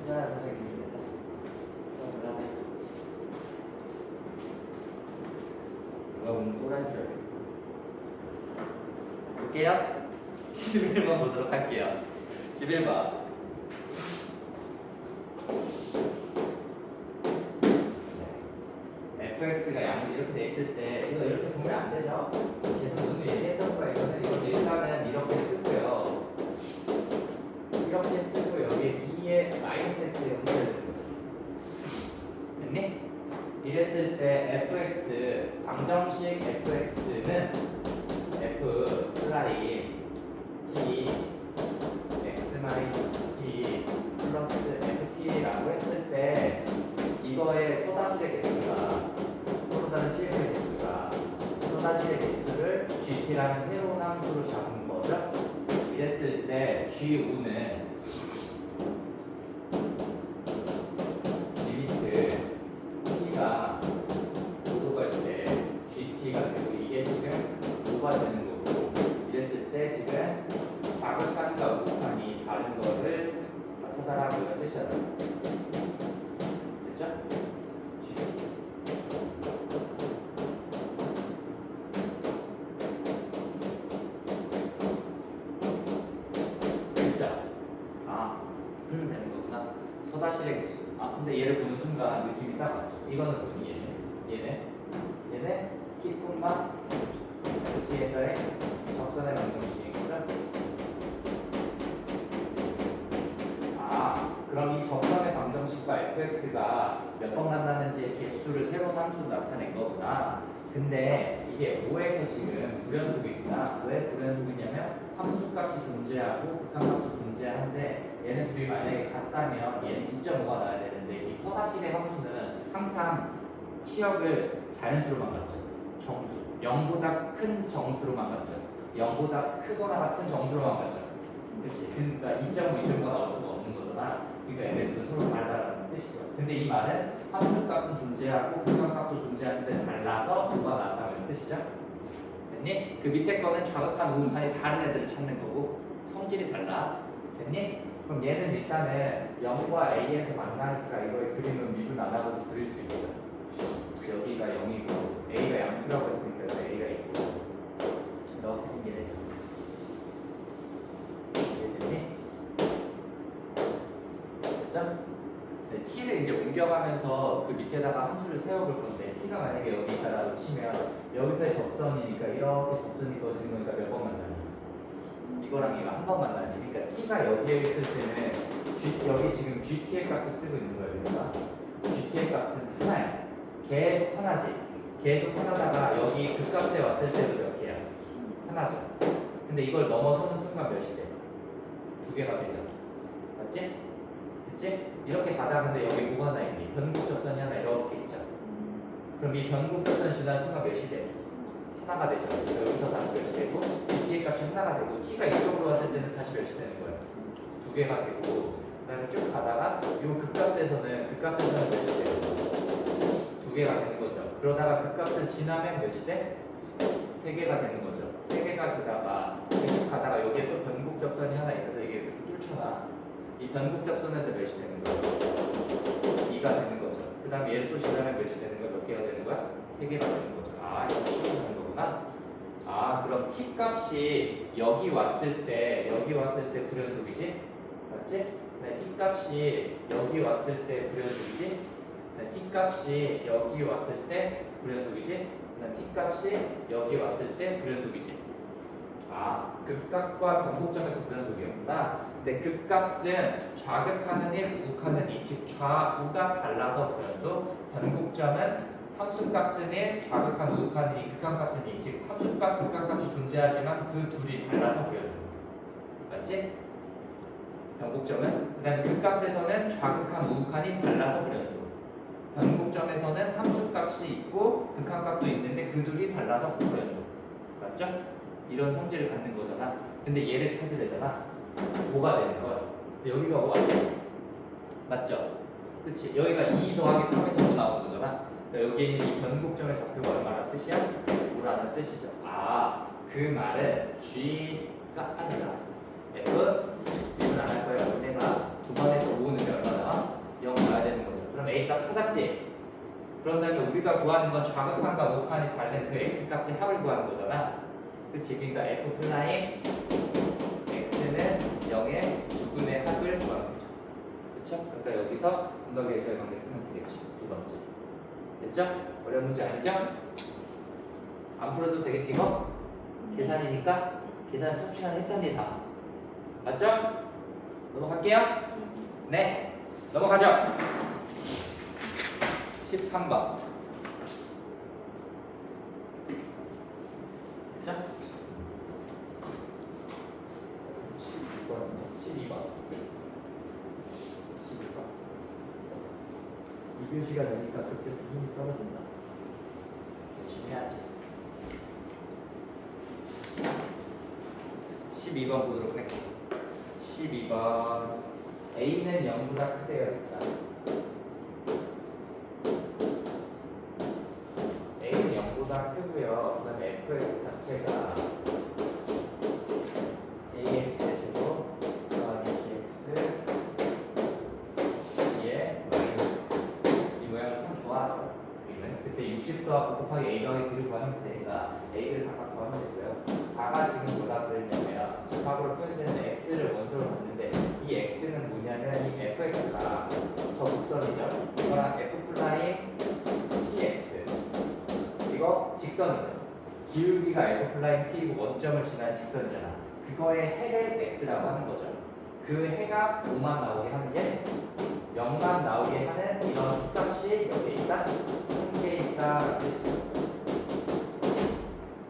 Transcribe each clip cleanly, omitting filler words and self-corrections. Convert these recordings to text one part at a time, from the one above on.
자, 선생님께서 수업을 하자. 누가 보면 또라이인 줄 알겠어. 볼게요. 11번 보도록 할게요. 11번. fx가 양 이렇게 돼 있을 때 이거 이렇게 보면 안 되죠. 계속 오늘 얘기했던 거야. 이거는 일단은 이렇게 쓰고요. 이렇게 쓰고 여기에 2에 마이너스 x 연결되는 거죠. 됐니? 이랬을 때 fx 방정식 fx는 f 프라임 t x 마이너스 t 플러스 ft라고 했을 때 이거의 소다실의 개수가 서로 다른 실의 개수가 소다실의 개수를 gt라는 새로운 함수로 잡은 거죠. 이랬을 때 G5는 리미트 T가 5로 갈 때 GT가 되고 이게 지금 5가 되는 거고 이랬을 때 지금 자극한과 우극한이 다른 거를 다 찾아라고 이런 뜻이잖아요. 됐죠? 풀면 되는 거구나. 서다실의 개수. 근데 얘를 보는 순간 느낌이 딱 맞죠. 이거는 뭐니? 얘네 t뿐만 t에서의 적선의 방정식이죠. 그럼 이 적선의 방정식과 fx가 몇 번 만나는지 개수를 새로운 함수로 나타낸 거구나. 근데 이게 5에서 지금 불연속이구나. 왜 불연속이냐면 함수값이 존재하고 극한값이 존재하는데 얘는 둘이 만약에 같다면 얘는 2.5가 나와야 되는데 이 서다실의 함수는 항상 치역을 자연수로만 갖죠. 정수. 0보다 큰 정수로만 갖죠. 0보다 크거나 같은 정수로만 갖죠. 그치? 그러니까 2.5, 2.5가 나올 수가 없는 거잖아. 그러니까 얘네들은 서로 다르다는 뜻이죠. 근데 이 말은 함수값은 존재하고 극한값도 존재하는데 달라서 5가 나왔다는 뜻이죠. 됐니? 그 밑에 거는 좌극한 우극한이 다른 애들을 찾는 거고 성질이 달라. 됐니? 그럼 얘는 일단은 0과 A에서 만나니까 이걸 그림은 미분 안 하고 그릴 수 있거든. 여기가 0이고 A가 양수라고 했으니까 여기 A가 있고 이렇게 생기네. 이해됐니? 됐죠? 네, T를 이제 옮겨가면서 그 밑에다가 함수를 세워볼 건데 T가 만약에 여기 있다라고 치면 여기서의 접선이니까 이렇게 접선이 이루어지는 거니까 몇 번 만나니? 이거랑 이거 한 번 만나지. 그러니까 T가 여기에 있을 때는 여기 지금 GT의 값을 쓰고 있는 거예요. 그러니까 GT의 값은 하나야. 계속 하나지. 계속 하나다가 여기 그 값에 왔을 때도 몇 개야? 하나죠. 근데 이걸 넘어서는 순간 몇이 돼? 두 개가 되죠. 맞지? 됐지? 이렇게 가다 근데 여기 뭐가 하나 있니? 변곡접선이 하나 이렇게 있죠. 그럼 이 변곡접선 지난 순간 몇이 돼? 하나가 되죠. 여기서 다시 몇이 되고 GT의 값이 하나가 되고 T가 이쪽으로 왔을 때는 다시 몇이 되는 거예요? 두 개가 되고 그 다음에 쭉 가다가 요 극값에서는 몇이 돼요? 두 개가 되는 거죠. 그러다가 극값을 지나면 몇이 돼? 세 개가 되는 거죠. 세 개가 되다가 계속 가다가 여기에 또 변곡접선이 하나 있어서 이게 뚫쳐나. 이 변곡접선에서 몇이 되는 거예요? 2가 되는 거죠. 그 다음에 얘를 또 지나면 몇이 되는 거야? 몇 개가 되는 거야? 3개가 되는 거죠. 이렇게 되는 거구나. 그럼 t 값이 여기 왔을 때 불연속이지? 맞지? 네, t 값이 여기 왔을 때 불연속이지? 네, t 값이 여기 왔을 때 불연속이지? 네, t 값이 여기 왔을 때 불연속이지? 극값과 변곡점에서 불연속이었구나. 근데 극값은 좌극하는 1, 우극하는 2, 즉 좌우가 달라서 불연속, 변곡점은 함수값은 1, 좌극한 우극한 2, 극한값은 2, 즉 함수값, 극한값이 존재하지만 그 둘이 달라서 불연속. 맞지? 변곡점은 그 다음에 극값에서는 좌극한 우극한이 달라서 불연속. 변곡점에서는 함수값이 있고 극한값도 있는데 그 둘이 달라서 불연속. 맞죠? 이런 성질을 갖는 거잖아. 근데 얘를 찾으려잖아. 뭐가 되는 거야? 여기가 뭐가 돼? 맞죠? 그치? 여기가 2 더하기 3에서 5 나온 거잖아. 그러니까 여기 있는 이 변곡점의 좌표가 얼마나 뜻이야? 5라는 뜻이죠. 그 말은 G가 아니라 F 미분 안 할 거예요. 내가 2번에서 5는 얼마 나와? 그런 다음에 우리가 구하는 건 좌극한과 우극한이 다른 그 x 값의 합을 구하는 거잖아. 그치? 그러니까 f 플라임 x는 0의 두근의 합을 구하는 거죠. 그쵸? 그러니까 여기서 분덕에서의 관계 쓰면 되겠죠. 두 번째. 됐죠? 어려운 문제 아니죠? 안 풀어도 되겠지 이거? 계산이니까 계산 수업 시간 했잖니 다. 맞죠? 넘어갈게요. 네. 넘어가죠. 13번. 자. 12번. 12번. 2교시가 되니까 그때 힘이 떨어진다. 열심히 해야지. 12번 보도록 할게요. 12번. A는 0보다 크대요, 일단. A는 0보다 크고요. 그 다음에 fx 자체가 ax의 제곱 더하기 bx c의 마이너스 이 모양을 참 좋아하죠. 우리는 그때 60 더하고 곱하기 a 더하기 b를 구하면 되니까 a를 각각 더하면 되고요. 아가 지금 뭐라 그랬냐면 집합으로 표현되는 x를 원소로 봤는데 이 x는 뭐냐면 이 fx가 저 곡선이죠. 이거랑 f 플라임 tx 이거 직선이죠. 기울기가 f 플라임 t이고 원점을 지나는 직선이잖아. 그거의 해를 x라고 하는 거죠. 그 해가 5만 나오게 하는 게 0만 나오게 하는 이런 t값이 여기 있다. 한 개 있다 뜻이야.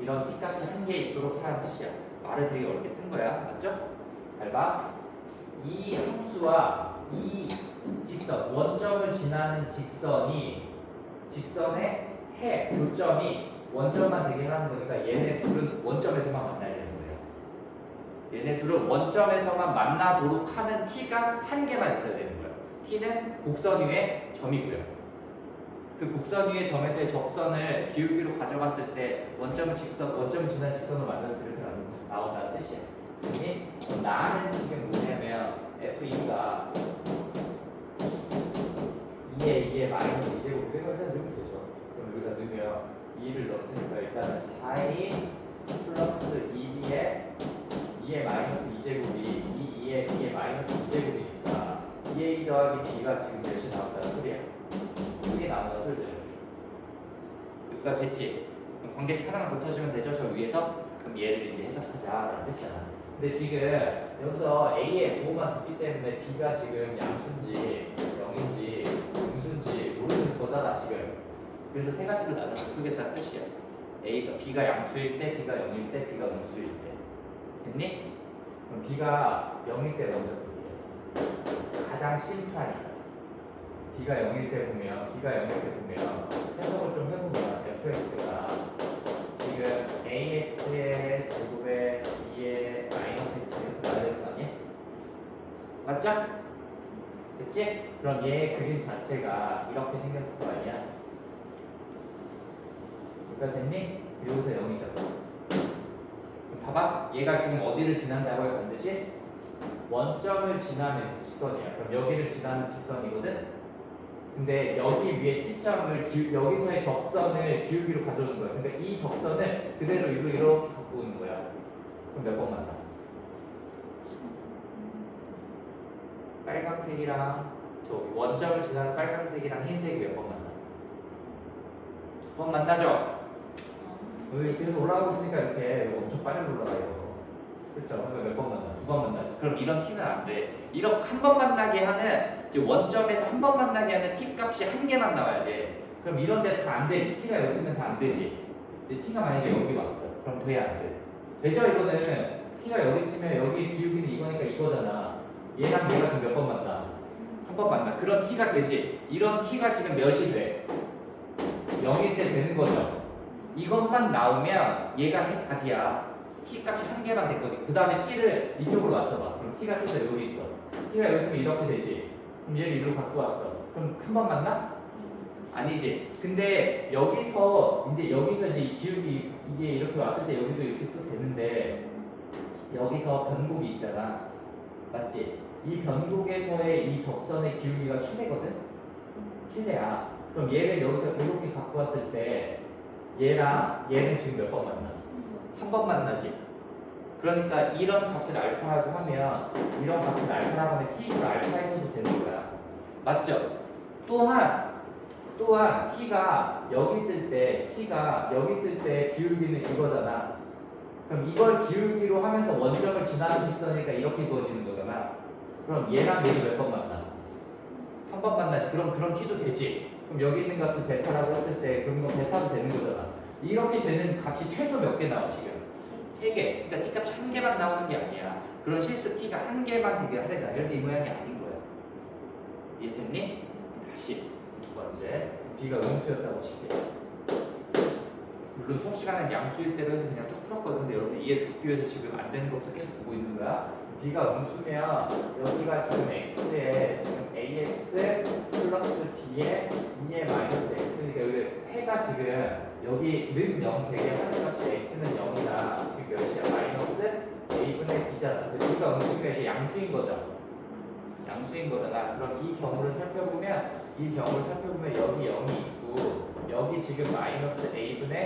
이런 t값이 한 개 있도록 하라는 뜻이야. 말을 되게 어렵게 쓴 거야. 맞죠? 잘 봐. 이 함수와 이 직선, 원점을 지나는 직선이 직선의 해, 교점이 원점만 되게 하는 거니까 얘네 둘은 원점에서만 만나야 되는 거예요. 얘네 둘은 원점에서만 만나도록 하는 t가 한 개만 있어야 되는 거예요. t는 곡선 위에 점이고요. 그 곡선 위의 점에서의 접선을 기울기로 가져갔을 때 원점을 지난 직선으로 만났을 때 이렇게 나온다는 뜻이야. 그러니 나는 지금 뭐냐면 f2가 2에 2에 마이너스 2제곱 이렇게 일단 넣으면 되죠. 그럼 여기다 넣으면 2를 넣었으니까 일단은 4a 플러스 2b에 2에 마이너스 2제곱이 2에 2에 마이너스 2제곱이니까 2a 더하기 b가 지금 몇이 나온다는 소리야. 이게 나온다는 소리죠. 여기가 됐지? 그럼 관계식 하나만 더 쳐주면 되죠? 저 위에서? 그럼 얘를 이제 해석하자라는 뜻이잖아. 근데 지금 여기서 A의 부호만 줬기 때문에 B가 지금 양수인지 0인지 음수인지 모르는 거잖아 지금. 그래서 세 가지로 나눠서 풀겠다는 뜻이야. B가 양수일 때, B가 0일 때, B가 음수일 때. 됐니? 그럼 B가 0일 때 먼저 볼게요. 가장 심플하니까. B가 0일 때 보면 해석을 좀 해보면 fx가 지금 ax의 제곱에 2의 마이너스 x 이렇게 나와야 되는 거 아니야? 맞죠? 됐지? 그럼 얘의 그림 자체가 이렇게 생겼을 거 아니야? 그러니까 됐니? 여기서 0이죠. 그럼 봐봐. 얘가 지금 어디를 지난다고 해요? 반드시 원점을 지나는 직선이야. 그럼 여기를 지나는 직선이거든? 근데 여기 위에 t점을 여기서의 접선을 기울기로 가져오는 거야. 그러니까 이 접선을 그대로 위로 이렇게 갖고 오는 거야. 그럼 몇 번 만나? 빨강색이랑 저기 원점을 지나는 빨강색이랑 흰색이 몇 번 만나? 두 번 만나죠? 여기 계속 올라가고 있으니까 이렇게 엄청 빨리 올라가요. 그렇죠? 그러니까 몇 번 만나? 두 번 만나죠. 그럼 이런 t는 안 돼. 이렇게 한 번 만나게 하는 이제 원점에서 한 번 만나게 하는 t 값이 한 개만 나와야 돼. 그럼 이런 데 다 안 되지. t가 여기 있으면 다 안 되지. 근데 t가 만약에 여기 왔어. 그럼 돼야 안 돼. 되죠? 이거는 t가 여기 있으면 여기 기울기는 이거니까 이거잖아. 얘랑 얘가 지금 몇 번 만나? 한 번 만나. 그런 t가 되지. 이런 t가 지금 몇이 돼? 0일 때 되는 거죠. 이것만 나오면 얘가 답이야. t 값이 한 개만 됐거든. 그 다음에 t를 이쪽으로 왔어 봐. 그럼 t가 또 여기 있어. t가 여기 있으면 이렇게 되지. 그럼 얘를 이리로 갖고 왔어. 그럼 한 번 만나? 아니지. 근데 여기서 이제 이 기울기 이게 이렇게 왔을 때 여기도 이렇게 또 되는데 여기서 변곡이 있잖아. 맞지? 이 변곡에서의 이 접선의 기울기가 최대거든. 최대야. 그럼 얘를 여기서 이렇게 갖고 왔을 때 얘랑 얘는 지금 몇 번 만나? 한 번 만나지. 그러니까 이런 값을 알파라고 하면 이런 값을 알파라고 하면 t를 알파에서도 되는 거야. 맞죠? 또한 t가 여기 있을 때 기울기는 이거잖아. 그럼 이걸 기울기로 하면서 원점을 지나는 직선이니까 이렇게 그어지는 거잖아. 그럼 얘랑 얘도 몇 번 만나? 한 번 만나지. 그럼 t도 되지. 그럼 여기 있는 값을 베타라고 했을 때 그럼 이거 베타도 되는 거잖아. 이렇게 되는 값이 최소 몇 개 나와 지금? 3개. 그러니까 t값이 한 개만 나오는 게 아니야. 그런 실수 t가 한 개만 되게 하려잖아. 그래서 이 모양이 아닌 거야. 이해됐니? 다시 두 번째 b가 음수였다고 칠게. 물론 수업 시간은 양수일 대로 해서 그냥 쭉 풀었거든. 근데 여러분 이해 돕기 위해서 지금 안 되는 것부터 계속 보고 있는 거야. b가 음수면 여기가 지금 x에 지금 ax 플러스 b에 2에 마이너스 x니까 여기 해가 지금 여기는 0 되게 하는 값이 x는 0이다. 지금 몇이야? 마이너스 a분의 b잖아. 근데 b가 음수면 이게 양수인 거죠. 양수인 거잖아. 그럼 이 경우를 살펴보면 여기 0이 있고 여기 지금 마이너스 a분의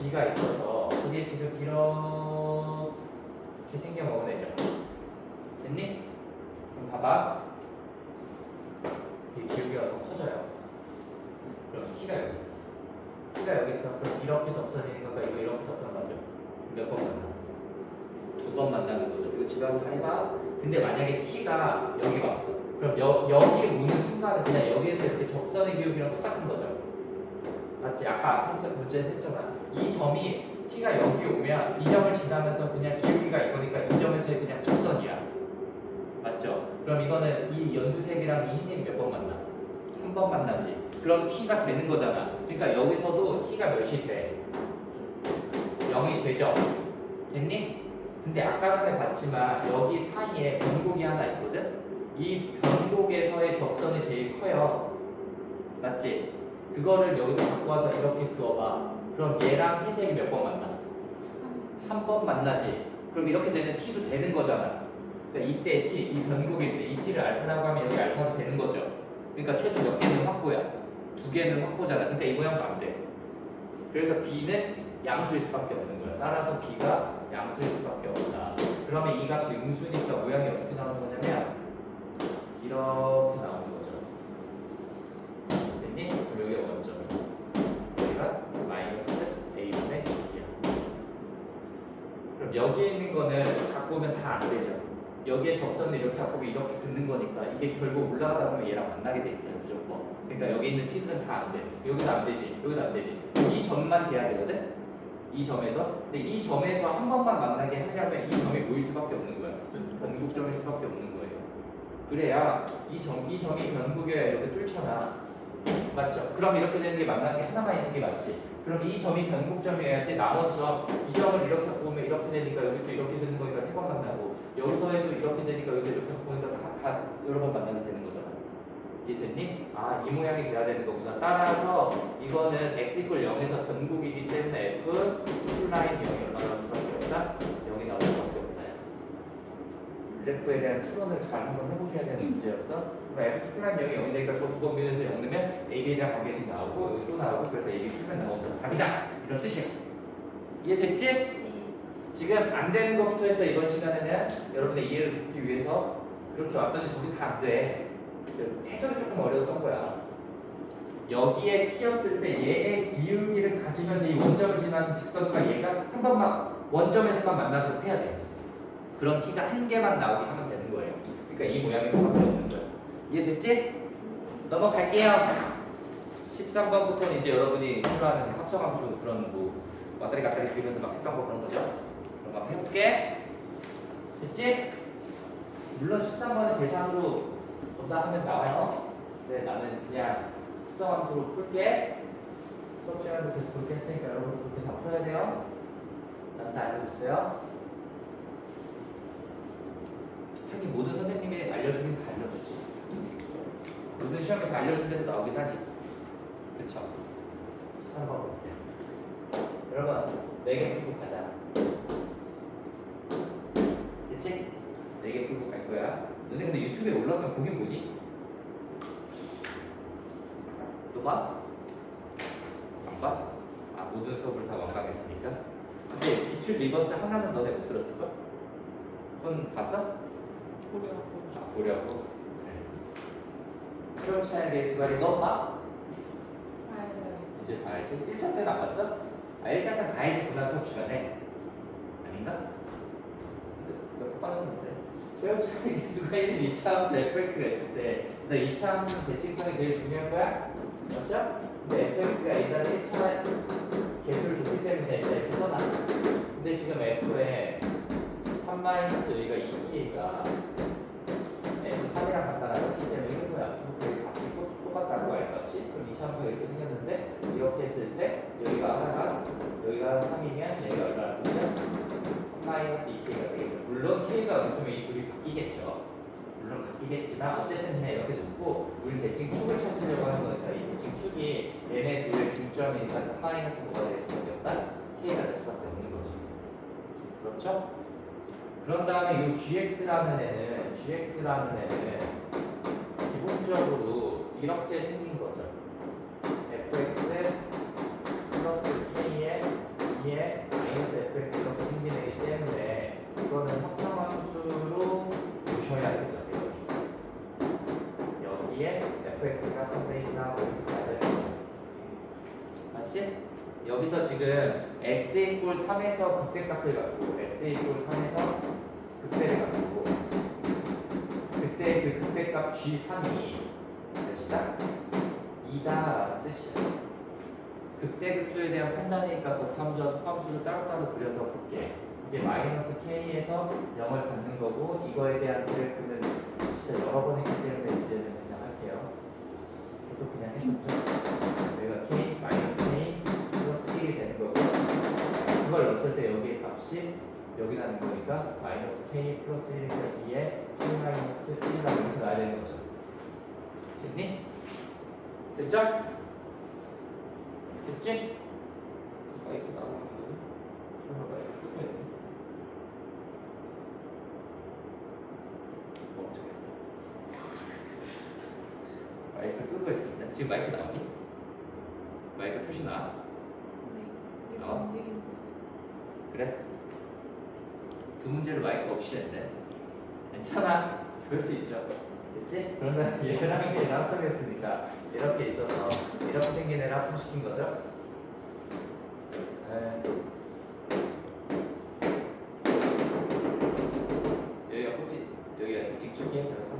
b가 있어서 이게 지금 이렇게 생겨먹어내죠. 됐니? 그럼 봐봐. 이 기울기가 더 커져요. 그럼 t가 여기 있어. 그럼 이렇게 접선이 있는 거가 이거 이렇게 접선 맞죠? 몇 번 만나? 2번 만나는 거죠. 이거 집에 와서 해봐. 근데 만약에 t가 여기 왔어. 그럼 여기 오는 순간은 그냥 여기에서 이렇게 접선의 기울기랑 똑같은 거죠. 맞지? 아까 앞에서 문제에서 했잖아. 이 점이 t가 여기 오면 이 점을 지나면서 그냥 기울기가 이거니까 이 점에서의 그냥 접선이야. 맞죠? 그럼 이거는 이 연두색이랑 이 흰색이 몇 번 만나? 한 번 만나지. 그럼 t가 되는 거잖아. 그러니까 여기서도 t가 몇이 돼? 0이 되죠? 됐니? 근데 아까 전에 봤지만 여기 사이에 변곡이 하나 있거든? 이 변곡에서의 접선이 제일 커요. 맞지? 그거를 여기서 갖고 와서 이렇게 그어봐. 그럼 얘랑 흰색이 몇 번 만나? 한 번 만나지. 그럼 이렇게 되면 t도 되는 거잖아. 그러니까 이때 t, 이 변곡일 때 이 t를 알파라고 하면 여기 알파도 되는 거죠. 그러니까 최소 몇 개는 확보야? 2개는 확보잖아. 그러니까 이 모양도 안 돼. 그래서 b는 양수일 수밖에 없는 거야. 따라서 b가 양수일 수밖에 없다. 그러면 이 값이 음수니까 모양이 어떻게 나오는 거냐면 이렇게 나오는 거죠. 됐니? 그럼 여기가 원점이야. 여기가 마이너스 a분의 2야. 그럼 여기에 있는 거는 갖고 오면 다 안 되죠. 여기에 접선을 이렇게 갖고 오면 이렇게 긋는 거니까 이게 결국 올라가다 보면 얘랑 만나게 돼 있어요. 무조건. 그러니까 여기 있는 t들은 다 안 돼. 여기도 안 되지. 여기도 안 되지. 이 점만 돼야 되거든? 이 점에서. 근데 이 점에서 한 번만 만나게 하려면 이 점이 보일 수밖에 없는 거야. 변곡점일 수밖에 없는 거예요. 그래야 이 점이 변곡이어야 이렇게 뚫잖아. 맞죠? 그럼 이렇게 되는 게 만나는 게 하나만 있는 게 맞지. 그럼 이 점이 변곡점이어야지 나머지 점, 이 점을 이렇게 갖고 오면 이렇게 되니까 여기도 이렇게 되는 거니까 3번 만나고 여기서 해도 이렇게 되니까 여기도 이렇게 갖고 오니까 다 여러 번 만나게 되는 거잖아. 이해됐니? 아, 이 모양이 돼야 되는 거구나. 따라서 이거는 x = 0에서 변곡이기 때문에 f 플라인 0이 얼마 나올 수밖에 없다? 0이 나올 수밖에 없다. 그래프에 대한 추론을 잘 한번 해보셔야 되는 문제였어. 그럼 f 플라인 0이 0이 되니까 저 두 번 비교해서 0 넣으면 AB랑 관계식 나오고 여기 또 나오고 그래서 AB 풀면 나온다. 답이다! 이런 뜻이야. 이해됐지? 네. 지금 안 되는 것부터 해서 이번 시간에는 여러분의 이해를 돕기 위해서 그렇게 왔더니 저기 다 안 돼. 해석이 조금 어려웠던 거야. 여기에 t였을 때 얘의 기울기를 가지면서 이 원점을 지나는 직선과 얘가 한 번만 원점에서만 만나도록 해야 돼. 그럼 t가 한 개만 나오게 하면 되는 거예요. 그러니까 이 모양에서밖에 없는 거야. 이해됐지? 넘어갈게요. 13번부터는 이제 여러분이 싫어하는 합성함수 그런 뭐 왔다리 갔다리 그리면서 막 했던 거 그런 거죠. 그럼 막 해볼게. 됐지? 물론 13번은 계산으로 본다 하면 나와요. 네, 나는 그냥 합성함수로 풀게. 수업 시간도 계속 그렇게 했으니까 여러분 그렇게 다 풀어야 돼요. 나한테 알려줬어요. 하긴 모든 선생님이 알려주긴 다 알려주지. 모든 시험에 다 알려준 데서 나오긴 하지. 그쵸? 13번 볼게요. 여러분 4개 풀고 가자. 됐지? 4개 풀고 갈 거야. 너네 근데 유튜브에 올라오면 보긴 보니? 너 봐? 봐? 아 모든 수업을 다 완강했으니까. 근데 기출 리버스 하나는 너네 못 들었을걸? 그건 봤어? 고려하고. 아 보려고. 네. 새로운 차량의 수발이 너 봐? 봐야죠. 이제 봐야지. 1차 때는 안 봤어? 아 1차 때는 다 해줬구나 수업 시간에. 아닌가? 몇 빠졌는데. 새로운 차량의 수가 1, 2차 함수 fx가 있을 때 일단 2차 함수는 대칭성이 제일 중요한 거야? 맞죠? 근데 fx가 일단 1차 개수를 줬기 때문에 일단 이렇게 써놔. 근데 지금 f에 3-여기가 2k가 f3이랑 같다라고 했기 때문에 이런 거야. 그 값이 똑같다고 할 값이. 그럼 2차 함수가 이렇게 생겼는데 이렇게 했을 때 여기가 하나가 여기가 3이면 여기가 얼마나 되죠? 3-2k가 되겠죠. 물론 k가 없으면 이 둘이 바뀌겠죠. 물론 바뀌겠지만 어쨌든 그냥 이렇게 놓고 우리 대칭 축을 찾으려고 하는 거니까 이 대칭 축이 얘네 둘의 중점이니까 3-뭐가 될 수밖에 없다? k가 될 수밖에 없는 거지. 그렇죠? 그런 다음에 이 gx라는 애는 기본적으로 이렇게 생긴 거죠. fx 플러스 k에 2에 마이너스 fx 이렇게 생긴 애기 때문에 이거는 합성함수로 보셔야겠죠. 여기에 fx가 선생님이나 맞지? 여기서 지금 x 이퀄 3에서 극대값을 갖고 x 이퀄 3에서 극대를 갖고 그때 그 극대값 g3이 몇이다? 2다라는 뜻이야. 극대극소에 대한 판단이니까 곱함수와 속함수를 따로따로 그려서 볼게. 이게 마이너스 k에서 0을 갖는 거고 이거에 대한 그래프는 진짜 여러 번 했기 때문에 이제는 그냥 할게요. 계속 그냥 했었죠. 여기가 k 마이너스 k 플러스 1이 되는 거고 그걸 넣었을 때 여기의 값이 여기 나는 거니까 마이너스 k 플러스 1이니까 2에 k 마이너스 1이라고 이렇게 나야 되는 거죠. 됐니? 됐죠? 됐지? 마이크 나오는 거 설마 마이크 끄고 했네. 멈춰겠다. 마이크 끄고 했습니다. 지금 마이크 나오니? 마이크 표시 나와? 네. 이거 어? 움직이는 거. 그래? 두 문제를 마이크 없이 했네. 괜찮아. 그럴 수 있죠. 됐지? 그러면 얘랑 얘랑 합성했으니까 이렇게 있어서 이렇게 생긴 애를 합성시킨 거죠. 여기가 꼭지, 여기가 직축이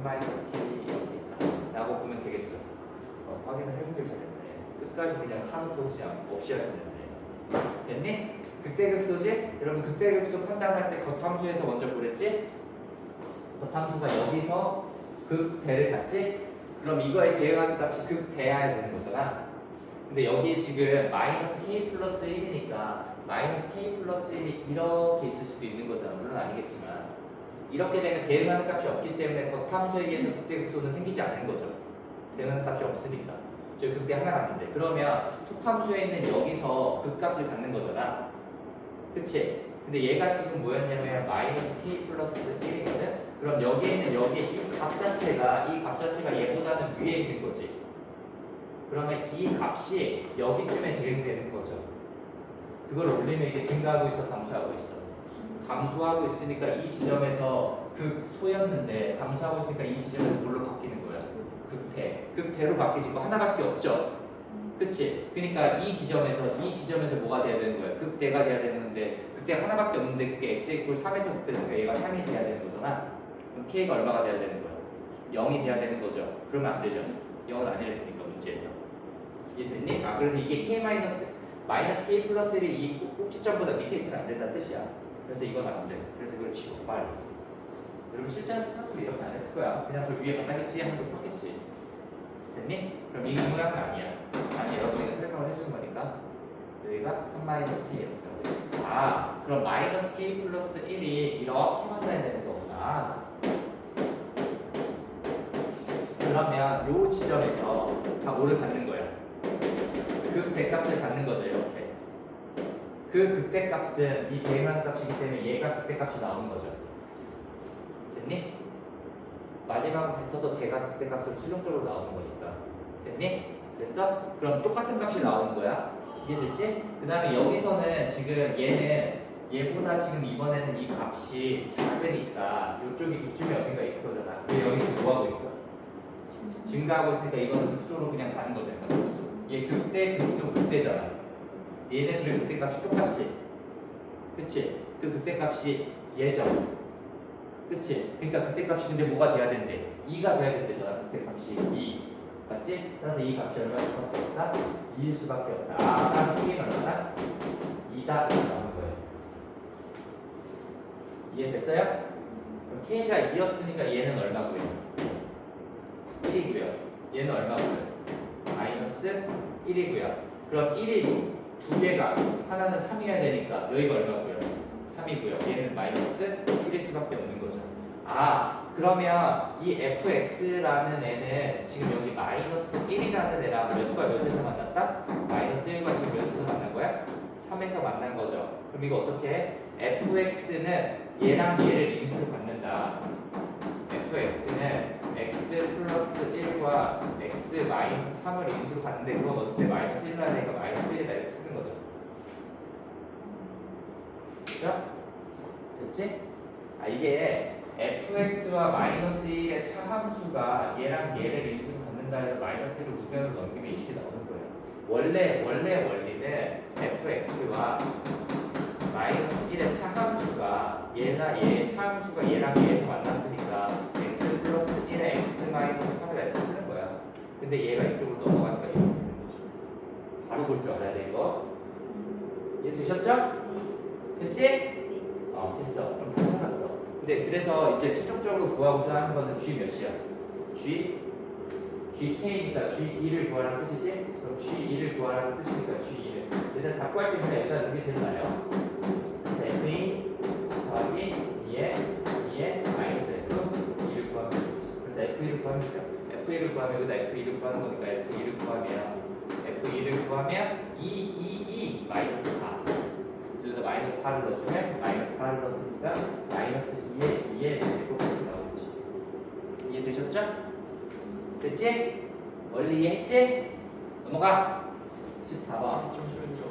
3-k 이렇게 있다 라고 보면 되겠죠. 확인을 해보길 잘했네. 끝까지 그냥 차놓고 그냥 없이 하였는데 됐니? 극대극소지? 여러분 극대극소 판단할 때 겉함수에서 먼저 보랬지? 겉함수가 여기서 극대를 갖지? 그럼 이거에 대응하는 값이 극대해야 되는 거잖아. 근데 여기에 지금 마이너스 k 플러스 1이니까 마이너스 k 플러스 1이 이렇게 있을 수도 있는 거잖아. 물론 아니겠지만 이렇게 되면 대응하는 값이 없기 때문에 겉함수에 의해서 극대극소는 생기지 않는 거죠. 대응하는 값이 없으니까. 저기 극대 하나 갔는데 그러면 속함수에 있는 여기서 극값을 갖는 거잖아. 그치? 근데 얘가 지금 뭐였냐면 마이너스 k 플러스 1이거든? 그럼 여기에 있는 여기 이 값 자체가 얘보다는 위에 있는 거지. 그러면 이 값이 여기쯤에 대응되는 거죠. 그걸 올리면 이게 증가하고 있어, 감소하고 있어. 감소하고 있으니까 이 지점에서 극소였는데 감소하고 있으니까 이 지점에서 뭘로 바뀌는 거야? 극대. 극대로 바뀌지 뭐 하나밖에 없죠. 그치? 그러니까 이 지점에서 뭐가 돼야 되는 거야? 극대가 돼야 되는데 극대 하나밖에 없는데 그게 x 이퀄 3에서 극대니까 얘가 3이 돼야 되는 거잖아. 그럼 k가 얼마가 돼야 되는 거야? 0이 돼야 되는 거죠. 그러면 안 되죠. 0은 아니랬으니까 문제에서. 이해됐니? 아 그래서 이게 k 마이너스 k 플러스 1이 이 꼭지점보다 밑에 있으면 안 된다는 뜻이야. 그래서 이건 안 돼. 그래서 이걸 지워 빨리. 여러분 실전에서 풀었으면 이렇게 안 했을 거야. 그냥 저 위에 만나겠지 하면서 풀었겠지. 됐니? 그럼 이 모양은 아니야. 아니 여러분이 설명을 해주는 거니까 여기가 3-k 이렇게 되지. 아 그럼 마이너스 k 플러스 1이 이렇게 만나야 되는 거구나. 그러면 요 지점에서 다 뭐를 갖는 거야? 극대값을 갖는 거죠. 이렇게 그 극대값은 이 대응하는 값이기 때문에 얘가 극대값이 나오는 거죠. 됐니? 마지막으로 뱉어서 제가 극대값으로 최종적으로 나오는 거니까. 됐니? 됐어? 그럼 똑같은 값이 나오는 거야. 이해됐지? 그 다음에 여기서는 지금 얘보다 지금 이번에는 이 값이 작으니까 이쪽에 어딘가 있을 거잖아. 근데 여기 지금 뭐 하고 있어? 증가하고 있으니까 이거는 극소로 그냥 가는 거잖아. 극소. 얘 극대, 극소, 극대잖아. 얘네 둘의 극대 값이 똑같지? 그치? 그 극대 값이 얘죠. 그치? 그러니까 극대 값이 근데 뭐가 돼야 된대? 2가 돼야 된대잖아. 극대 값이 2. 맞지? 따라서 이 값이 얼마일 수밖에 없다? 2일 수밖에 없다. 따라서 K는 얼마나? 2다. 이렇게 나오는 거예요. 이해됐어요? 그럼 K가 2였으니까 얘는 얼마고요? 1이고요. 얘는 얼마고요? 마이너스 1이고요. 그럼 1이 두 개가 하나는 3이어야 되니까 여기가 얼마고요? 3이고요. 얘는 마이너스 1일 수밖에 없는 거죠. 아, 그러면 이 fx라는 애는 지금 여기 마이너스 1이라는 애랑 몇과 몇에서 만났다? 마이너스 1과 지금 몇에서 만난 거야? 3에서 만난 거죠. 그럼 이거 어떻게 해? fx는 얘랑 얘를 인수를 받는다. fx는 x 플러스 1과 x 마이너스 3을 인수를 받는데 그거 넣었을 때 마이너스 1이라는 애가 마이너스 1에다 이렇게 쓰는 거죠. 그죠? 됐지? 아, 이게 fx와 마이너스 1의 차함수가 얘랑 얘를 인수를 받는다 해서 마이너스 1을 우변으로 넘기면 이 식이 나오는 거예요. 원래 원리는 fx와 마이너스 1의 차함수가 얘나 얘의 차함수가 얘랑 얘에서 만났으니까 x 플러스 1의 x 마이너스 3을 이렇게 쓰는 거야. 근데 얘가 이쪽으로 넘어가니까 이렇게 되는 거죠. 바로 볼 줄 알아야 돼 이거. 이해 되셨죠? 됐지? 됐어. 그럼 다 찾았어. 근데 그래서 이제 최종적으로 구하고자 하는 거는 G 몇이야? GK니까 G2를 구하라는 뜻이지? 그럼 G2를 구하라는 뜻이니까 G2를 일단 다 구할 때 그냥 일단 이게 제일 나아요. 그래서 F2 더하기 2의 마이너스 F2를 구하면 되지. 그래서 F2를 구하면 돼요. F1을 구하면 여기다 F2를 구하는 거니까 F2를 구하면 2 마이너스 4 여기서 마이너스 4를 넣어주면 마이너스 4를 넣었으니까 마이너스 2의 제곱이 나오겠지. 이해되셨죠? 됐지? 원리 이해했지? 넘어가 14번 잠시만요.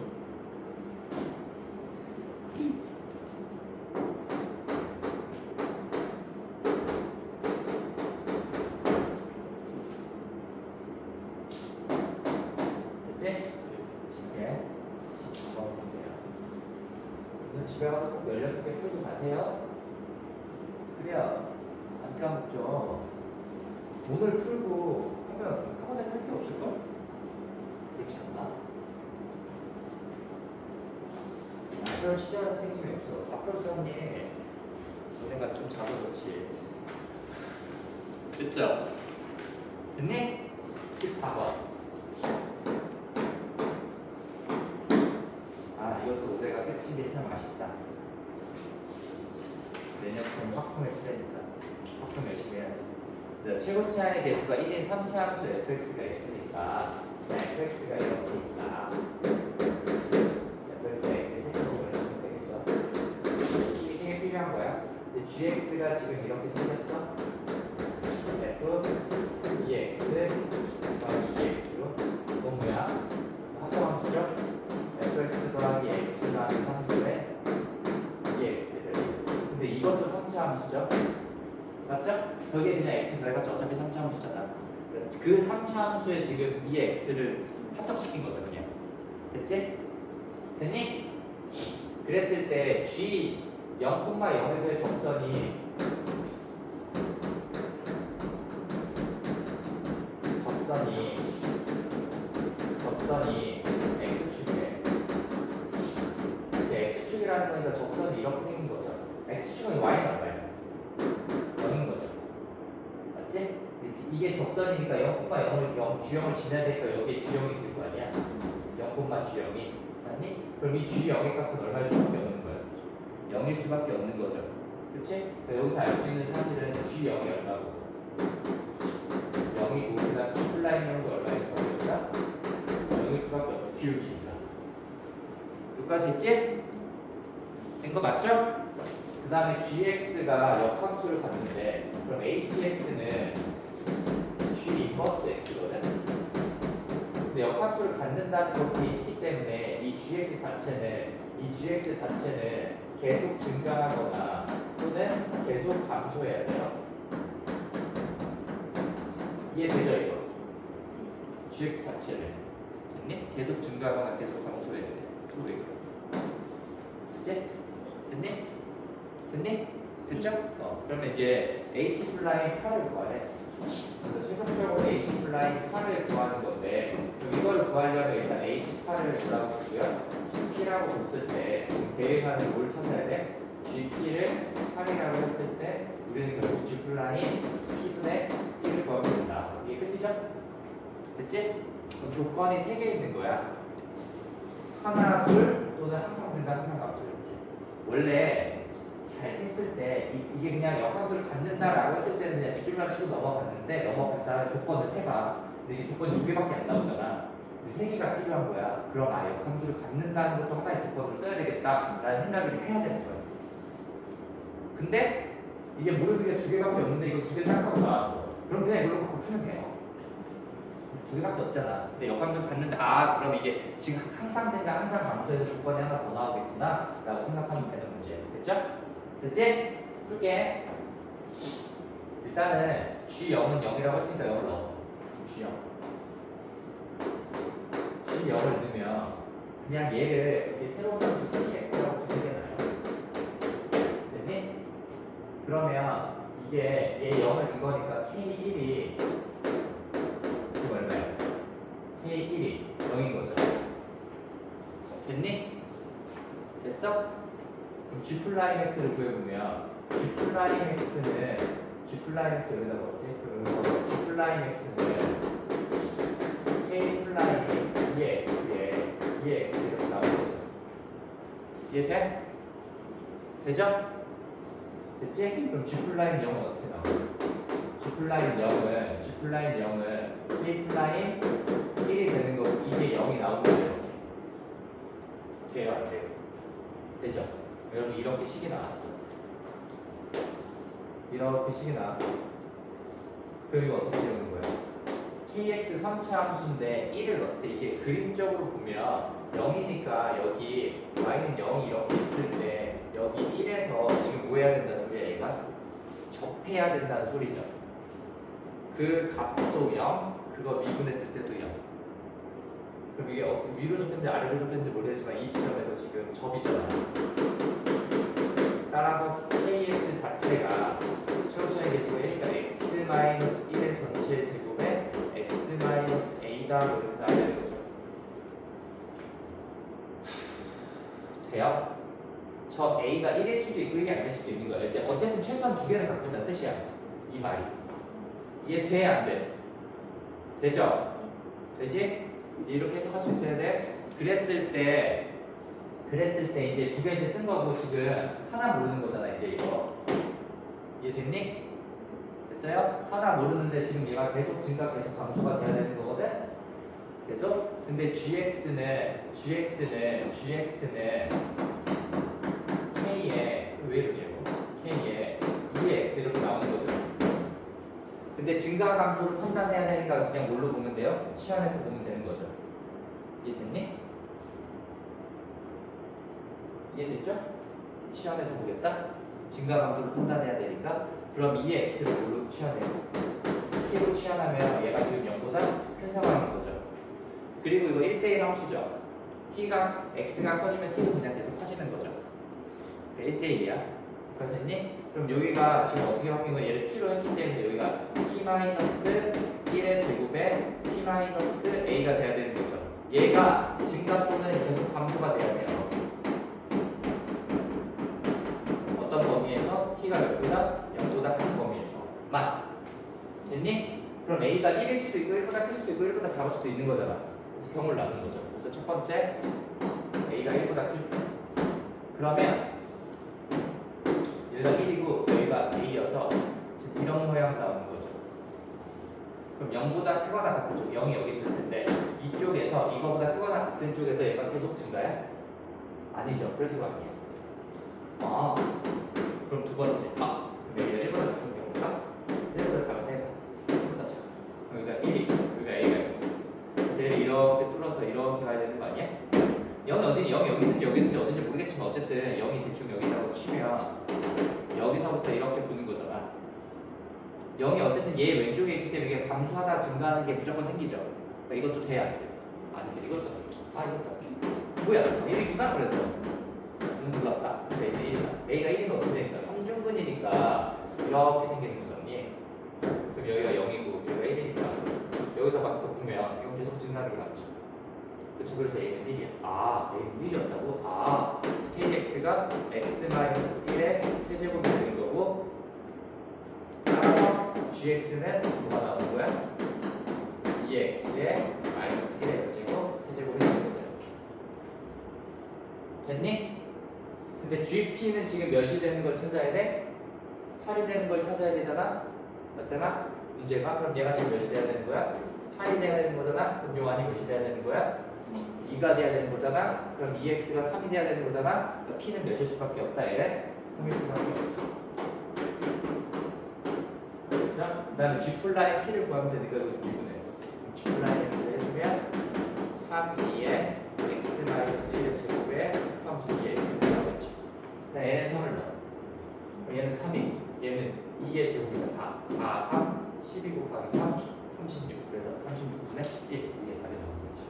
됐지? 이게 14번 문제야. 오늘 집에 가서 꼭 16개 풀고 가세요. 그래야 안 까먹죠. 오늘 풀고 하면 학원에서 할 게 없을걸? 그렇지 않나? 나처럼 친절한 선생님이 없어. 앞으로 수업님 너네가 좀 자서 그렇지. 됐죠? 됐니? 14번. 아, 이것도 올해가 끝인 게 참 아쉽다. 내년부터는 확통의 시대니까 확통 열심히 해야지. 최고치 한의 개수가 1인 3차 함수 fx가 있으니까 fx가 이렇게 있다. fx가 x의 세제곱을 해주면 되겠죠. 이게 필요한 거야. 근데 gx가 지금 이렇게 생겼어. f 2x 더하기 2x로 이건 뭐야? 합성함수죠? fx 더하기 x라는 함수에 2x를 근데 이것도 3차 함수죠? 맞죠? 저게 그냥 x 더해봤자 어차피 3차 함수잖아. 그 3차 함수에 지금 2x를 합성시킨 거죠 그냥. 됐지? 됐니? 그랬을 때 g 0,0에서의 접선이 x축이래. 이제 x축이라는 거니까 접선이 이렇게 생긴 거죠. x축은 y는 얼마야? 0인 거죠. 맞지? 이게 접선이니까 0,0을 G형을 지나야 되니까 여기에 G형이 있을 거 아니야? 0, G형이. 맞니? 그럼 이 G0의 값은 얼마일 수밖에 없는 거예요? 0일 수밖에 없는 거죠. 그치? 그러니까 여기서 알 수 있는 사실은 G0이 얼마고 0이고 그 다음 G'형도 얼마일 수밖에 없다? 0일 수밖에 없죠. 기울기니까. 여기까지 됐지? 된 거 맞죠? 그 다음에 gx가 역함수를 갖는데 그럼 hx는 g 인버스 x거든. 근데 역함수를 갖는다는 것이 있기 때문에 이 gx 자체는 계속 증가하거나 또는 계속 감소해야 돼요. 이해되죠 이거? gx 자체는 됐니? 계속 증가하거나 계속 감소해야 돼. 또 왜 그래? 됐지? 됐니? 됐죠? 그러면 이제 h 플라인 8을 구하래. 그래서 최종적으로 h 플라인 8을 구하는 건데 그럼 이걸 구하려면 일단 h8을 뭐라고 보고요? p라고 줬을 때 대응하는 뭘 찾아야 돼? gp를 8이라고 했을 때 우리는 결국 g 플라인 p분의 1을 구하면 된다. 이게 끝이죠? 됐지? 그럼 조건이 3개 있는 거야. 하나, 둘 또는 항상 증가, 항상 감소 이렇게. 원래 잘 셌을 때 이게 그냥 역함수를 갖는다라고 했을 때는 그냥 밑줄만 치고 넘어갔는데 넘어갔다는 조건을 세봐. 근데 이게 조건이 2개밖에 안 나오잖아. 3개가 필요한 거야. 그럼 역함수를 갖는다는 것도 하나의 조건을 써야 되겠다라는 생각을 해야 되는 거야. 근데 이게 모르는 게 2개밖에 없는데 이거 2개 딱 하고 나왔어. 그럼 그냥 이걸로 갖고 풀면 돼요. 2개밖에 없잖아. 근데 역함수를 갖는데 그럼 이게 지금 항상 증가, 항상 감소해서 조건이 하나 더 나오겠구나 라고 생각하면 되는 문제. 됐죠? 됐지? 풀게. 일단은 G0은 0이라고 했으니까 0을 넣어. G0. G0을 넣으면 그냥 얘를 이렇게 새로운 함수 X라고 부르잖아요. 됐니? 그러면 이게 얘 0을 넣은 거니까 K1이 지금 얼마야? K1이 0인 거죠. 됐니? 됐어? G 플라임 X를 구해보면 G 플라임 X는 G 플라임 X 여기다 넣을게. 그러면 G 플라임 X는 K 플라임 2의 X에 2의 X 이렇게 나오는 거죠. 이해돼? 되죠? 됐지? 그럼 G 플라임 0은 어떻게 나와? G 플라임 0은 K 플라임 1이 되는 거고 이게 0이 나오는 거죠. 돼요? 안 돼요? 되죠? 여러분 이렇게 식이 나왔어. 이렇게 식이 나왔어. 그럼 이거 어떻게 되는 거예요? kx 3차 함수인데 1을 넣었을 때 이게 그림적으로 보면 0이니까 여기 y는 0이 이렇게 있을 때 여기 1에서 지금 뭐 해야 된다는 소리야 얘가? 접해야 된다는 소리죠. 그 값도 0, 그거 미분했을 때도 0. 그럼 이게 위로 접했는지 아래로 접했는지 모르겠지만 이 지점에서 지금 접이잖아. 따라서 kx 자체가 최우선의 개수가 1이니까 x-1의 전체 제곱에 x-a가 이렇게 나와야 되는 거죠. 돼요? 저 a가 1일 수도 있고 1이 아닐 수도 있는 거예요. 어쨌든 최소한 2개는 갖고 있다는 뜻이야. 이 말이. 이해 안 돼? 되죠? 되지? 이렇게 해석할 수 있어야 돼. 그랬을 때 이제 2개씩 쓴 거고 지금 하나 모르는 거잖아 이제 이거. 이해됐니? 됐어요? 하나 모르는데 지금 얘가 계속 증가 계속 감소가 돼야 되는 거거든. 계속. 근데 gx는 k에 왜 이러냐고 k에 2의 x 이렇게 나오는 거죠. 근데 증가 감소를 판단해야 되니까 그냥 뭘로 보면 돼요? 치환해서 보면 되는 거죠. 이해됐니? 이해됐죠? 치환해서 보겠다. 증가 감소를 판단해야 되니까 그럼 2의 x를 뭘로 치환해요? t로 치환하면 얘가 지금 0보다 큰 상황인 거죠. 그리고 이거 1대1 함수죠. t가 x가 커지면 t도 그냥 계속 커지는 거죠. 1대1이야. 그렇겠니? 그럼 여기가 지금 어떻게 바뀐 거 얘를 t로 했기 때문에 여기가 t-1의 제곱에 t-a가 돼야 되는 거죠. 얘가 증가 또는 계속 감소가 돼야 돼요. 어떤 범위에서 t가 몇보다 0보다 큰 범위에서만. 됐니? 그럼 a가 1일 수도 있고 1보다 클 수도 있고 1보다 작을 수도 있는 거잖아. 그래서 경우를 나눈 거죠. 그래서 첫 번째 a가 1보다 클 때. 그러면 여기가 1이고 여기가 a여서 지금 이런 모양 나오는 거죠. 그럼 0보다 크거나 같은 쪽 0이 여기 있을 텐데 이쪽에서 이거보다 크거나 같은 쪽에서 얘가 계속 증가야? 아니죠. 그래서 이거 아니에요. 그럼 두 번째 근데 얘가 1보다 작은 경우가 1보다 작은 애가 1보다 작은. 여기가 1이 여기가 a가 있어. 그래서 얘를 이렇게 0이 여기 있는지 어딘지 모르겠지만 어쨌든 0이 대충 여기다가 치면 여기서부터 이렇게 보는 거잖아. 0이 어쨌든 얘 왼쪽에 있기 때문에 이게 감소하다 증가하는 게 무조건 생기죠. 그러니까 이것도 돼야 돼. 안 돼. 이것도 안 돼. 이것도 뭐야? 1이구나 그래서 눌렀다. 근데 이제 1이다. A가 1이면 어떻게 되니까 3중근이니까 이렇게 생기는 거죠. 그럼 여기가 0이고 여기가 1이니까 여기서 봤을 때 보면 이건 계속 증가하는 게 맞죠. 그렇죠. 그래서 A는 1이야. 아, A는 1이었다고? 아, KX가 X-1의 세제곱이 되는 거고 따라서 GX는 뭐가 나오는 거야? 2X의 마이너스 1의 제곱 세제곱이 되는 거야. 됐니? 근데 GP는 지금 몇이 되는 걸 찾아야 돼? 8이 되는 걸 찾아야 되잖아? 맞잖아? 문제가? 그럼 얘가 지금 몇이 돼야 되는 거야? 8이 돼야 되는 거잖아? 그럼 요 안이 몇이 돼야 되는 거야? 2가 돼야 되는 거잖아? 그럼 2x가 3이 돼야 되는 거잖아? 그러니까 p는 몇일 수밖에 없다 얘는 3일 수밖에 없어. 그죠? 그 다음에 G플라인 p를 구하면 되니까 이거 2분의 G플라인 x를 해주면 3, 2에 x-1의 제곱에 함수 2x를 나오겠지. 얘는 3을 넣어. 얘는 3이, 얘는 2의 제곱이니까 4, 3, 12 곱하기 3, 36. 그래서 36분의 1 이게 답이 나오는 거지.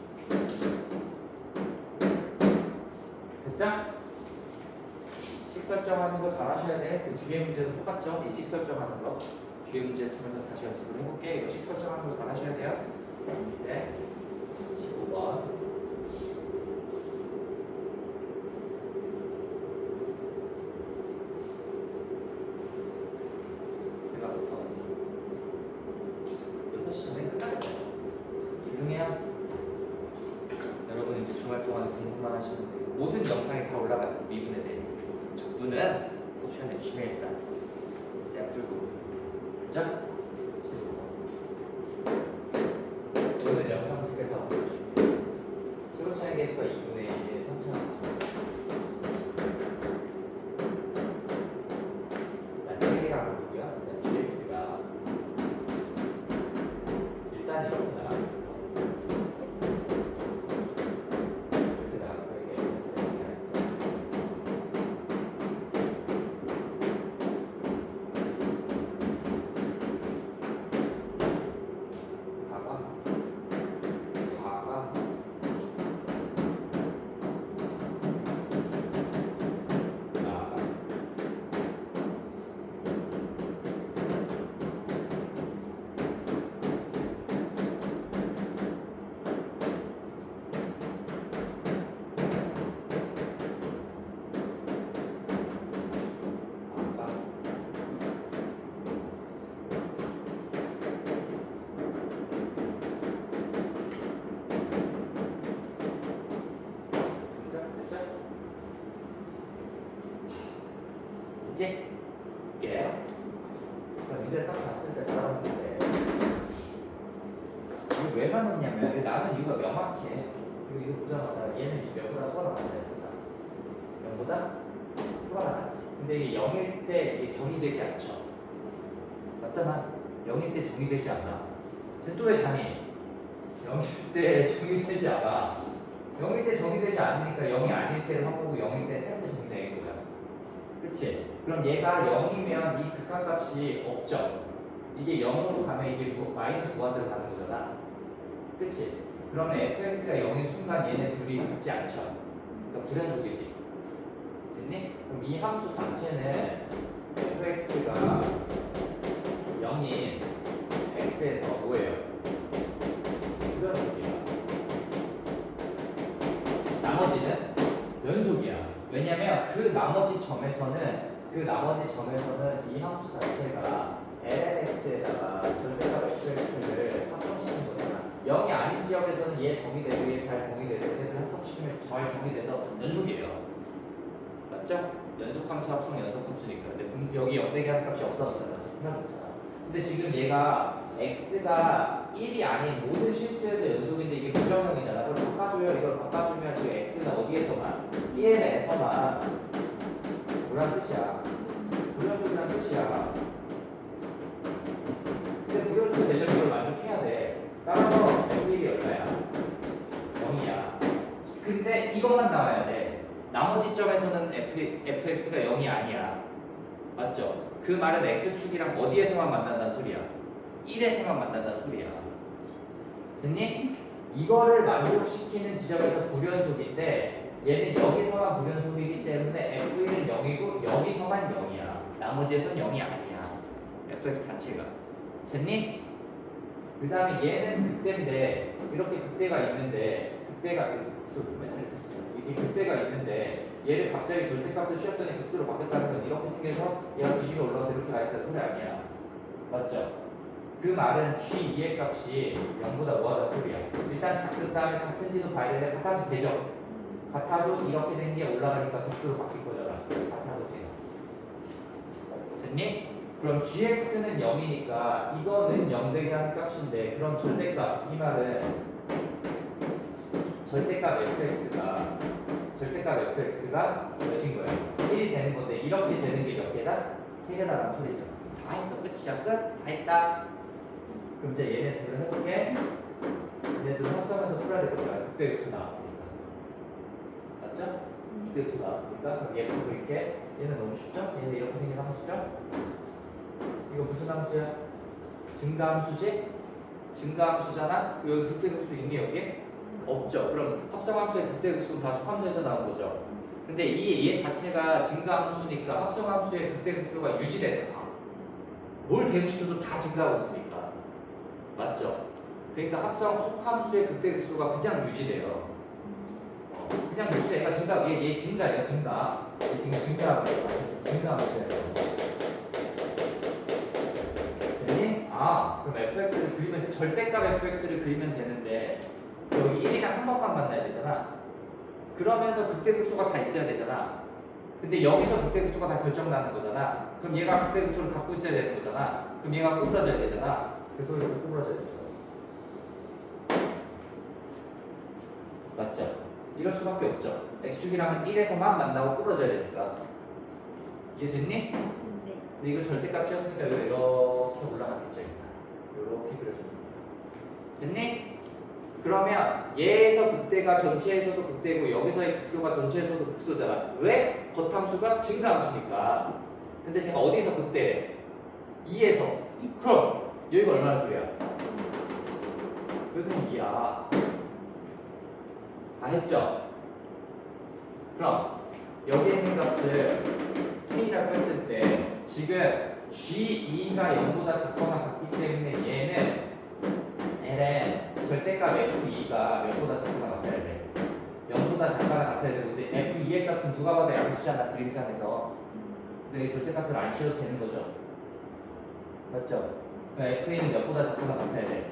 됐죠? 식 설정하는 거 잘 하셔야 돼. 그 뒤에 문제도 똑같죠? 이 식 설정하는 거. 뒤에 문제 통해서 다시 연습을 해볼게. 이거 식 설정하는 거 잘 하셔야 돼요. 밑에 15번. 여러분 이제 주말 동안 공부만 하시면 돼요. 모든 영상이 다 올라가 있어. 미분에 대해서. 적분은 소치하는 주시면 일단 쌤 풀고. 그죠? 오늘 영상 두 개 다 올려주시면 서로 차이 개수가 2분의 1에 3차원수. 일단 3개가 모르고요. 일단 GX가 일단 이렇게 나가요. 이제 이게 문제를 딱 봤을 때 따라봤을 때 이거 왜 나눴냐면 나는 이유가 명확해. 그리고 이거 보자마자 얘는 몇보다 소가 나간다 해서 0보다 소가 나가지. 근데 이게 0일 때 이게 정의되지 않죠. 맞잖아. 0일 때 정의되지 않아. 또 왜 자니? 0일 때 정의되지 않아. 0일 때 정의되지 않으니까 0이 아닐 때를 한거고 0일 때 새롭게 정의되는 거야. 그치? 그럼 얘가 0이면 이 극한값이 없죠. 이게 0으로 가면 이게 마이너스 무한대로 가는 거잖아. 그치? 그러면 fx가 0인 순간 얘네 둘이 같지 않죠. 그러니까 불연속이지. 됐니? 그럼 이 함수 자체는 fx가 0인 x에서 뭐예요? 불연속이야. 나머지는 연속이야. 왜냐면 그 나머지 점에서는 이 함수 자체가 lnx에다가 절대값 fx를 합성시키는 거잖아. 0이 아닌 지역에서는 얘 정의되고 얘 잘 정의되고 얘를 합성시키면 잘 정의돼서 연속이에요. 맞죠? 연속함수 합성 연속함수니까. 근데 여기 역대기한 값이 없어졌잖아. 그렇잖아. 근데 지금 얘가 x가 1이 아닌 모든 실수에서 연속인데 이게 부정형이잖아. 그럼 바꿔줘요. 이걸 바꿔주면 그 x는 어디에서만? 1에서만 뭐란 뜻이야? 불연속이란 뜻이야. 근데 불연속이 되려면 이걸 만족해야 돼. 따라서 f1이 얼마야? 0이야. 근데 이것만 나와야 돼. 나머지 점에서는 fx가 0이 아니야. 맞죠? 그 말은 x축이랑 어디에서만 만난다는 소리야? 1에서만 만난다는 소리야. 됐니? 이거를 만족시키는 지점에서 불연속인데 얘는 여기서만 불연속이기 때문에 f1은 0이고 여기서만 0이야. 나머지에선 0이 아니야. fx 자체가. 됐니? 그 다음에 얘는 극대인데 이렇게 극대가 있는데 극대가 이게 극대가 있는데 얘를 갑자기 절대값을 씌웠더니 극수로 바뀌었다는 건 이렇게 생겨서 얘가 뒤집어 올라가서 이렇게 가있다는 소리 아니야. 맞죠? 그 말은 G2의 값이 0보다 뭐하다는 소리야. 일단 그 다음에 같은지도 봐야 되는데 같아도 되죠? 같아도 이렇게 된 게 올라가니까 극수로 바뀔 거잖아. 같아도 돼. 됐니? 그럼 gx는 0이니까 이거는 0되기라는 값인데 그럼 절대값 이 말은 절대값 fx가 몇인 거야? 1이 되는 건데 이렇게 되는 게 몇 개다? 3개다라는 소리죠. 다 했어. 끝이야. 끝. 다 했다. 그럼 이제 얘네 둘을 해볼게. 얘네들 합성해서 풀어야 될 거야. 극대극수 나왔으니까. 맞죠? 극대극수 나왔으니까 그럼 얘 풀어볼게. 얘는 너무 쉽죠? 얘는 이렇게 생긴 함수죠? 이거 무슨 함수야? 증가함수지? 증가함수잖아? 여기 극대극수 있니 여기에? 없죠. 그럼 합성함수의 극대극수는 다 함수에서 나온 거죠. 근데 얘 자체가 증가함수니까 합성함수의 극대극수가 유지돼서 다. 뭘 대응시켜도 다 증가하고 있으니까. 맞죠? 그러니까 합성 속함수의 극대극수가 그냥 유지돼요. 그냥 유지돼. 증가, 얘 증가예요. 증가. 얘 지금 증가함수예요. 그럼 fx를 그리면 절대값 fx를 그리면 되는데 여기 1이랑 한 번만 만나야 되잖아. 그러면서 극대극소가 다 있어야 되잖아. 근데 여기서 극대극소가 다 결정나는 거잖아. 그럼 얘가 극대극소를 갖고 있어야 되는 거잖아. 그럼 얘가 구부러져야 되잖아. 그래서 이렇게 구부러져야 되죠. 맞죠? 이럴 수밖에 없죠. x축이랑은 1에서만 만나고 부러져야 되니까. 이해됐니? 네. 근데 이거 절대값이었으니까 이거 이렇게 올라가겠죠. 이렇게 그려줍니다. 됐니? 그러면 얘에서 극대가 전체에서도 극대고 여기서의 극소가 전체에서도 극소잖아. 왜? 겉함수가 증가함수니까. 근데 제가 어디서 극대래? 2에서. 그럼 여기가 얼마나 소리야? 여기가 2야. 다 했죠? 그럼 여기 있는 값을 k라고 했을 때 지금 G2가 0보다 작거나 같기 때문에 얘는 L은 절대값 F2가 몇보다 작거나 같아야 돼. 0보다 작거나 같아야 되는데 F2의 값은 누가 봐도 양수잖아. 그림상에서. 근데 이 절대값을 안 씌워도 되는 거죠. 맞죠? 그러니까 F는 몇보다 작거나 같아야 돼.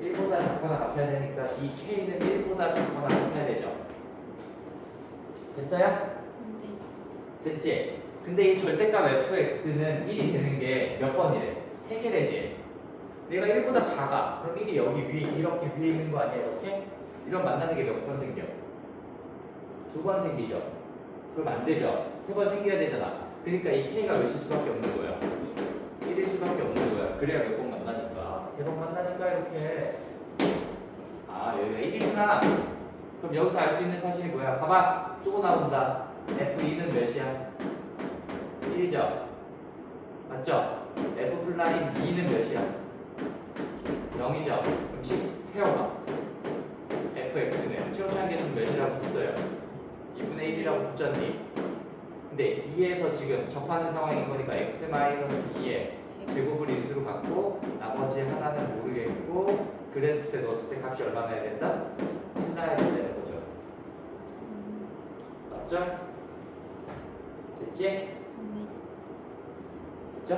1보다 작거나 같아야 되니까 이 K는 1보다 작거나 같아야 되죠. 됐어요? 됐지? 근데 이 절대값 fx는 1이 되는 게 몇 번이래? 3개래지? 내가 1보다 작아. 그럼 1이 여기 위에 이렇게 위에 있는 거 아니야? 이렇게? 이런 만나는 게 몇 번 생겨? 2번 생기죠? 그럼 안 되죠? 3번 생겨야 되잖아. 그러니까 이 k가 몇일 수밖에 없는 거야? 1일 수밖에 없는 거야. 그래야 몇 번 만나니까. 3번 만나니까 이렇게. 여기가 1이구나. 그럼 여기서 알 수 있는 사실이 뭐야? 봐봐. 또 나온다. f2는 몇이야? 1이죠? 맞죠? f 플라임 2는 몇이야? 0이죠? 그럼 10 세워봐. fx는 최소한 계수는 몇이라고 줬어요? 2분의 1이라고 줬잖니? 근데 2에서 지금 접하는 상황인 거니까 x-2에 제곱을 인수로 갖고 나머지 하나는 모르겠고 그랬을 때 넣었을 때 값이 얼마나 해야 된다? 1 나야 된다는 거죠. 맞죠? 됐지? 됐죠?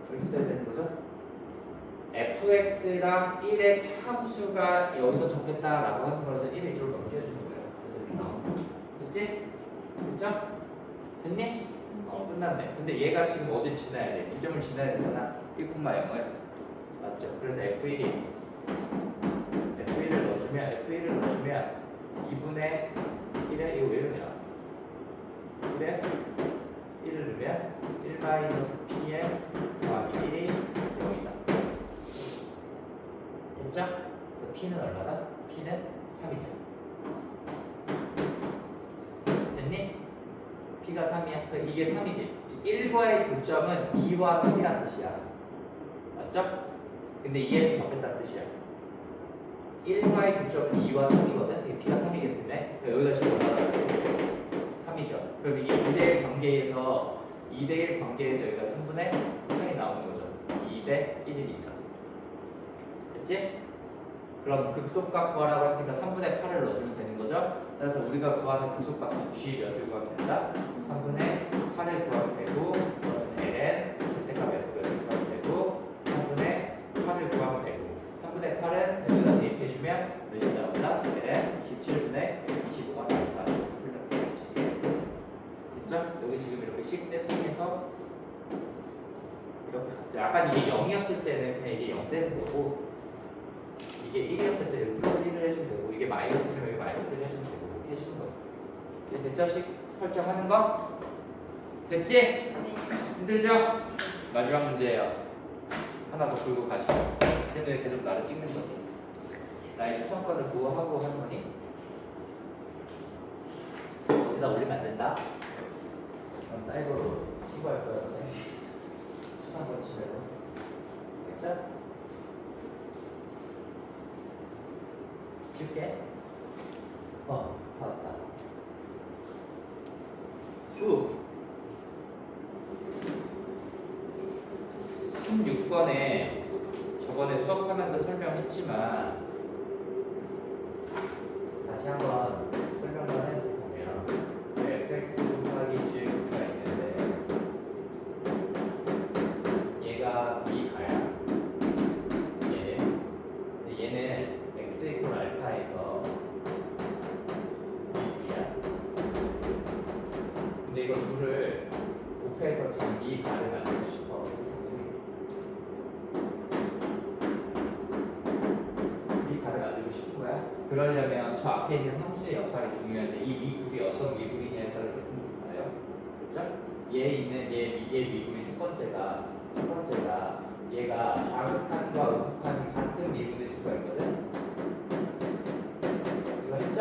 그렇게 써야 되는 거죠? fx랑 1의 참수가 여기서 적겠다라고 하는 거라서 1을 이쪽으로 넘겨주는 거예요. 그래서 이렇게 나옵니다. 됐지? 됐죠? 됐니? 끝났네. 근데 얘가 지금 어딜 지나야 돼? 이 점을 지나야 되잖아. 1,0을. 맞죠? 그래서 F1을 넣어주면 2분의 1에 이거 왜 이러냐? 1에 1을 넣으면 1-p에 더하기 1이 0이다. 됐죠? 그래서 p는 얼마다? p는 3이죠. P가 3이야. 그러니까 이게 3이지. 1과의 교점은 2와 3이란 뜻이야. 맞죠? 근데 2에서 접했다는 뜻이야. 1과의 교점은 2와 3이거든. 이게 P가 3이기 때문에 여기가 지금 올라가는 3이죠. 그럼 이게 2대1 관계에서 2대1 관계에서 여기가 3분의 8이 나오는 거죠. 2대 1이니까. 됐지? 그럼 극소값 구하라고 했으니까 3분의 8을 넣어주면 되는 거죠. 그래서 우리가 구하는 극소값은 G 몇을 구하면 된다? 3분의 8을 구하면 되고, 그러면 ln 절대값 몇을 구하면 되고, 3분의 8을 구하면 되고, 3분의 8은 여기다 대입해주면 몇이 나온다? ln 27분의 25가 나온다. 됐죠? 여기 지금 이렇게 식 세팅해서 이렇게 갔어요. 아까 이게 0이었을 때는 그냥 이게 0 되는 거고, 이게 1이었을 때 여기 플러스 1을 해주면 되고, 이게 마이너스면 여기 마이너스를 해주면 되고, 이렇게 해주는 거예요. 이제 됐죠? 식 설정하는 거? 됐지? 네. 힘들죠? 마지막 문제예요. 하나 더 풀고 가시죠. 쟤는 왜 계속 나를 찍는 거지? 나의 추상권을 보호하고 하는 거니? 어디다 올리면 안 된다? 그럼 사이버로 신고할 거야. 추상권 침해로. 됐죠? 칠게. 다 왔다. 후. 16번에 저번에 수업하면서 설명했지만 다시 한번 설명을 해보면 fx 곱하기 gx가 있는데 얘가 미가야. 얘는 x 이퀄 알파에서 미야. 근데 이거 둘을 곱해서 지금 미가를 만들고 싶어. 미가를 만들고 싶은 거야. 그러려면 저 앞에 있는 함수의 역할이 중요한데 이 미분이 어떤 미분이냐에 따라 조금 달라요. 그렇죠? 얘 있는 얘 미분이 첫 번째가 얘가 좌극한과 우극한 같은 미분일 수가 있거든. 이거 했죠?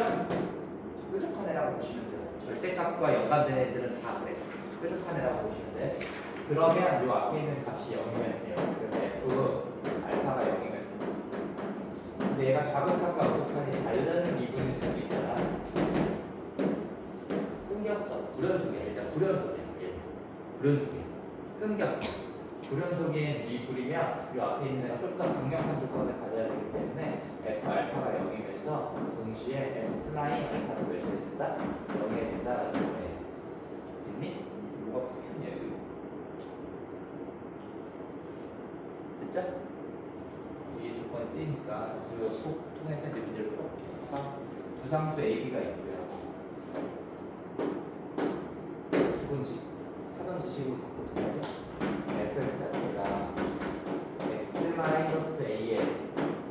뾰족한 애라고 보시면 돼요. 절대값과 연관된 애들은 다 그래. 뾰족한 애라고 보시면 돼. 그러면 이 앞에 있는 값이 0이면 돼요. 그래서 f 알파가 0이면 돼요. 근데 얘가 좌극한과 우극한이 다른 미분일 수도 있잖아. 끊겼어. 불연속이야. 일단 불연속이야. 불연속이야. 끊겼어. 불연속인 미분이면 이 앞에 있는 좀 더 강력한 조건을 가져야 되기 때문에 f 알파가 0이면서 동시에 f 플라잉 알파도 몇이 된다? 0이 된다라는 거예요. 됐니? 뭐가 바뀌었냐 이거? 됐죠? 이 조건이 쓰이니까 그리고 통해서 이제 문제를 풀어볼게요. 두상수 AB가 있고요. 기본 사전 지식으로 갖고 있어요. fx 자체가 x-a의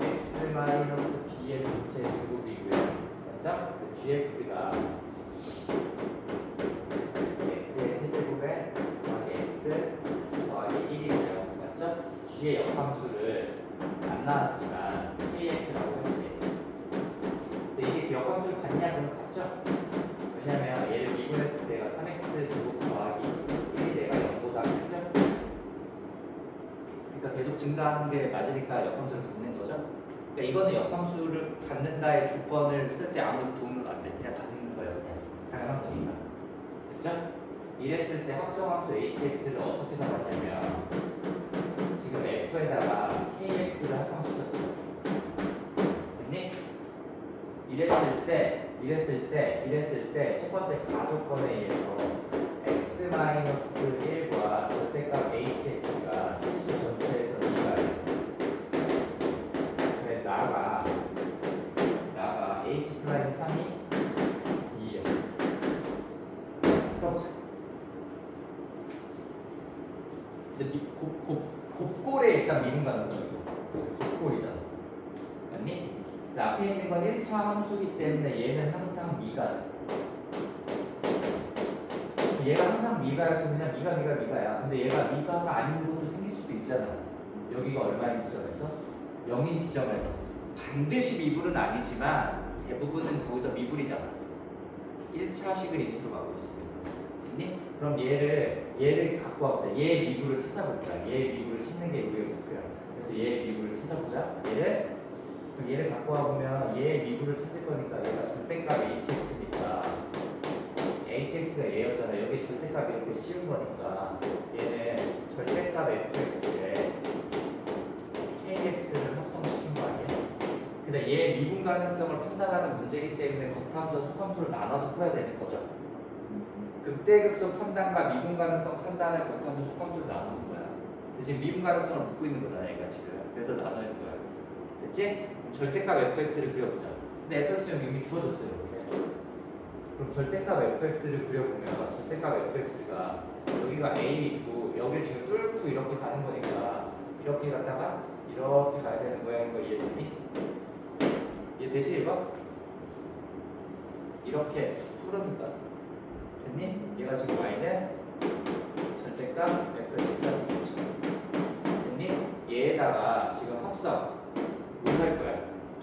x-b의 전체 제곱이고요. 맞죠? gx가 x의 세제곱에 더하기 x 더하기 1이고요. 맞죠? g의 역함수를 안 나왔지만 kx라고 할게. 근데 이게 역함수를 같냐? 그럼 같죠? 왜냐면 얘를 미분했을 때가 3x 제곱 더하기 1이 내가 0보다 크죠? 그러니까 계속 증가하는 게 맞으니까 역함수를 갖는 거죠. 그러니까 이거는 역함수를 갖는다의 조건을 쓸 때 아무도 도움을 안 돼. 그냥 갖는 거예요. 그냥 당연한 거니까. 됐죠? 이랬을 때 합성함수 hx를 어떻게 잡았냐면 지금 f에다가 kx를 합성시켰죠. 됐니? 이랬을 때 첫 번째 가조건에 의해서 x-1과 절대값 hx가 실수 전체에서 2가 그래 나가 h 프라임 3이 2예요. 풀어보자. 근데 곱골에 일단 미분 가능성이죠. 곱골이잖아. 맞니? 앞에 있는 건 1차 함수기 때문에 얘는 항상 미가지. 얘가 항상 미가여서 그냥 미가야. 근데 얘가 미가가 아닌 것도 생길 수도 있잖아. 여기가 얼마인 지점에서? 0인 지점에서. 반드시 미분은 아니지만 대부분은 거기서 미분이잖아. 1차식을 인수로 가고 있습니다. 됐니? 그럼 얘를 갖고 와보자. 얘 미분을 찾아볼까? 얘 미분을 찾는 게 우리의 목표야. 그래서 얘 미분을 찾아보자. 그럼 얘를 갖고 와보면 얘 미분을 찾을 거니까 얘가 절대값 hx니까 hx가 얘였잖아. 여기 절대값 이렇게 씌운 거니까 얘는 절대값 fx에 kx를 합성시킨 거 아니야? 근데 얘 미분 가능성을 판단하는 문제이기 때문에 겉함수와 속함수를 나눠서 풀어야 되는 거죠. 극대극소 판단과 미분 가능성 판단을 겉함수 속함수로 나누는 거야. 근데 지금 미분 가능성을 묻고 있는 거잖아, 얘가 지금. 그래서 나눠야 될 거야. 됐지? 그럼 절대값 fx를 그려보자. 근데 fx는 이미 주어졌어요, 이렇게. 그럼 절대값 fx를 그려보면 절대값 fx가 여기가 a 있고 여기를 지금 뚫고 이렇게 가는 거니까 이렇게 갔다가 이렇게 가야 되는 모양인 거 이해되니? 이해되지 이거? 이렇게 뚫는 거야. 됐니? 얘가 지금 y는 절대값 fx가 되겠죠. 됐니? 얘에다가 지금 합성 뭘 할 거야?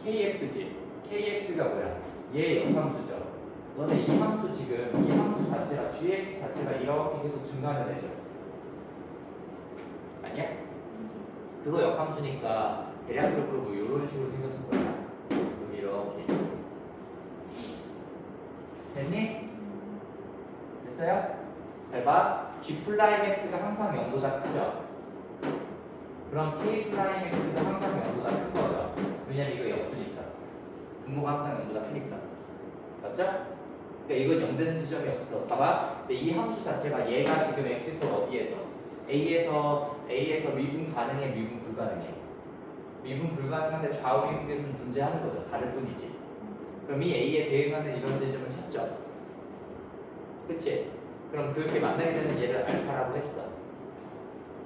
kx지. kx가 뭐야? 얘 역함수죠. 너네 이 함수 지금 이 함수 자체가 gx 자체가 이렇게 계속 증가하면 되죠. 아니야? 그거 역함수니까 대략적으로 뭐 이런 식으로 생겼을 거야. 그럼 이렇게. 됐니? 됐어요? 잘 봐. G'X가 항상 0보다 크죠? 그럼 K'X가 항상 0보다 큰 거죠? 왜냐면 이거 역수니까. 분모가 항상 0보다 크니까. 맞죠? 그러니까 이건 0 되는 지점이 없어. 봐봐. 근데 이 함수 자체가 얘가 지금 x 이퀄 어디에서? A에서 미분 가능해, 미분 불가능해? 미분 불가능한데 좌우 미분계수는 존재하는 거죠. 다를 뿐이지. 그럼 이 A에 대응하는 이런 지점을 찾죠. 그치? 그럼 그렇게 만나게 되는 얘를 알파라고 했어.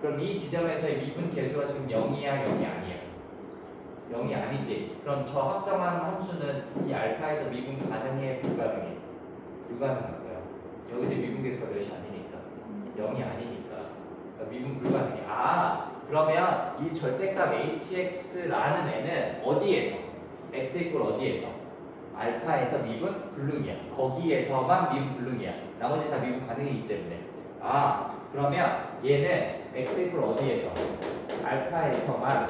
그럼 이 지점에서의 미분 계수가 지금 0이야, 0이 아니야? 0이 아니지. 그럼 저 합성한 함수는 이 알파에서 미분 가능해, 불가능해? 불가능한 거야. 여기서 미분 계수가 몇이 아니니까. 0이 아니니까. 그러니까 미분 불가능해. 그러면 이 절대값 hx라는 애는 어디에서? x 이퀄 어디에서? 알파에서 미분 불능이야. 거기에서만 미분 불능이야. 나머지 다 미분 가능이기 때문에. 그러면 얘는 x 이퀄 어디에서? 알파에서만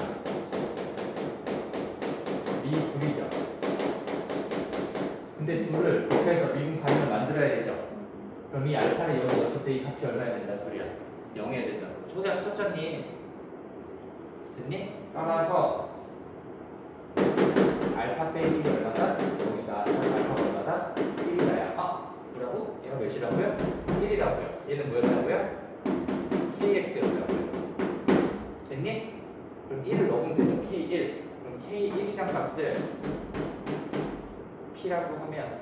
미불이죠. 근데 둘을 곱해서 미분 가능을 만들어야 되죠. 그럼 이 알파를 여기 넣었을 때 이 값이 얼마야 된다 소리야? 0이어야 된다. 초대학 소장님 됐니? 따라서 알파 빼기 얼마다? 여기다 알파가 얼마다? 1이다야. 뭐라고? 얘가 몇이라고요? 1이라고요. 얘는 뭐였다고요? kx였다고요. 됐니? 그럼 1을 넣으면 되죠. k1. 그럼 k1이란 값을 p라고 하면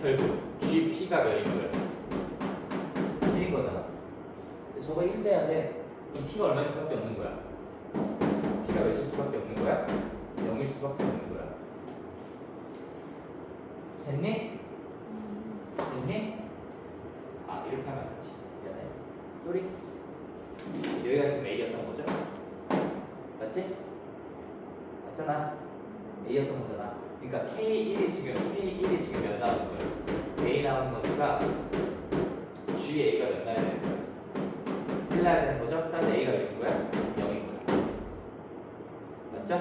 결국 gp가 몇인 거예요? 1인 거잖아. 근데 저거 1 돼야 돼. 그럼 p가 얼마일 수밖에 없는 거야? p가 몇일 수밖에 없는 거야? 0일 수밖에 없는 거야. 됐니? 됐니? 이렇게 하면 안 되지. 미안해. 쏘리. 여기가 지금 A였던 거죠? 맞지? 맞잖아. A였던 거잖아. 그러니까 K1이 지금 몇 나오는 거예요? A 나오는 거니까 GA가 몇 나야 되는 거야? 1 나야 되는 거죠? 따라서 A가 몇인 거야? 0인 거야. 맞죠?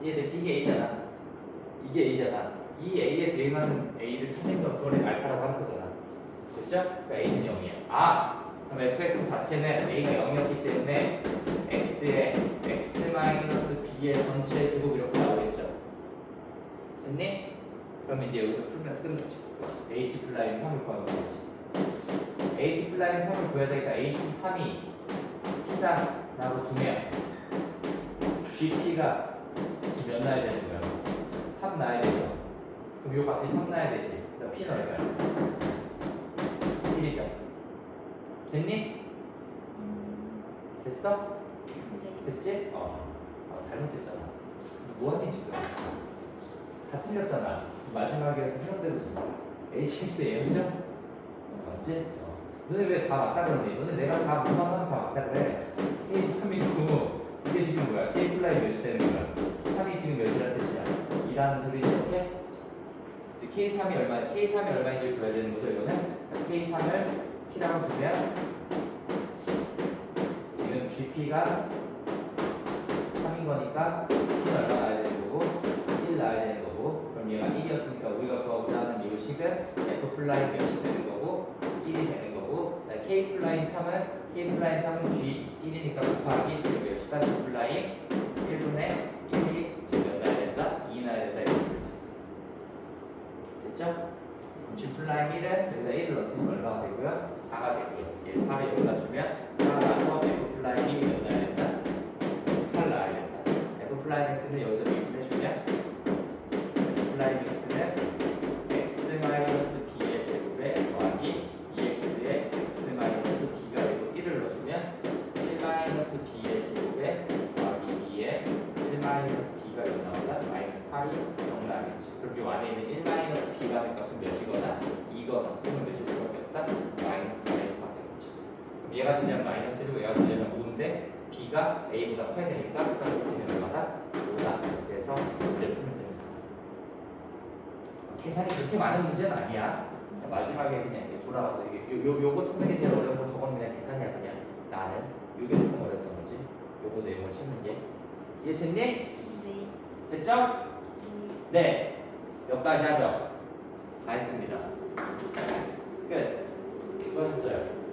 이해됐지? 이게 A잖아. 이게 A잖아. 이 A에 대응하는 A를 찾는 건 그걸 알파라고 하는 거잖아. 됐죠? 그러니까 A는 0이야. 그럼 fx 자체는 A가 0이었기 때문에 x의 x-b의 전체 제곱 이렇게 나오겠죠. 됐니? 그럼 이제 여기서 풀면 끝났죠. h 플라인 3을 구하면 되지. h 플라인 3을 구해야 되니까 h3이 p다라고 두면 gp가 몇 나야 되는 거야? 3 나야 되죠. 그럼 요 값이 3 나야 되지. 그럼 p는 얼마야? 1이죠. 됐니? 됐어? 됐지? 잘못했잖아. 뭐하니 지금? 다 틀렸잖아. 마지막에서 해석되고 있어. HX M이죠? 맞지? 너네 왜 다 맞다 그러니? 너네 내가 다 뭐만 하면 다 맞다 그래. K3이고 이게 지금 뭐야? K 플라이 몇이 되는 거야? 3이 지금 몇이란 뜻이야? 2라는 소리지 이렇게? K3이 얼마인지 구해야 되는 거죠. 이거는 K3을 P라고 두면 지금 GP가 3인 거니까 P는 얼마 나야 되는 거고 1 나야 되는 거고 그럼 얘가 1이었으니까 우리가 구하고자 하는 이 식은 F 플라인 몇이 되는 거고 1이 되는 거고 K 플라인 3은 G 1이니까 곱하기 지금 몇이다? G 플라인 1분의 1이 지금 몇 나야 된다? 2 나야 된다 이렇게 되죠. 됐죠? G 플라인 1은 여기다 1을 넣었으면 얼마가 되고요? 4가 되고요. 얘 4를 여기다 주면 4가 나서 F 플라인이 몇 나야 된다? 8 나야 된다. F 플라인 X는 여기서 미분 해주면 F 플라인 X는 X 마이너스 B의 제곱에 더하기 2X의 X 마이너스 B가 되고 1을 넣어주면 1 마이너스 B의 제곱에 더하기 2의 1 마이너스 B가 여기 나온다. 마이너스 8이 0 나겠지. 그럼 이 안에 있는 1 마이너스 B라는 값은 몇이거나 2거나 또는 몇일 수밖에 없다? 마이너스 4일 수밖에 없지. 그럼 얘가 되면 마이너스 1이고 얘가 되면 5인데 B가 A보다 커야 되니까 끝까지 B는 얼마다? 5다. 그래서 문제 풀면 됩니다. 계산이 그렇게 많은 문제는 아니야. 마지막에 그냥 이렇게 돌아가서 이게 요거 찾는 게 제일 어려운 거 저건 그냥 계산이야 그냥. 나는 요게 조금 어렵던 거지. 요거 내용을 찾는 게. 이해됐니? 네. 됐죠? 네. 여기까지 하죠. 다 했습니다. 끝. 수고하셨어요.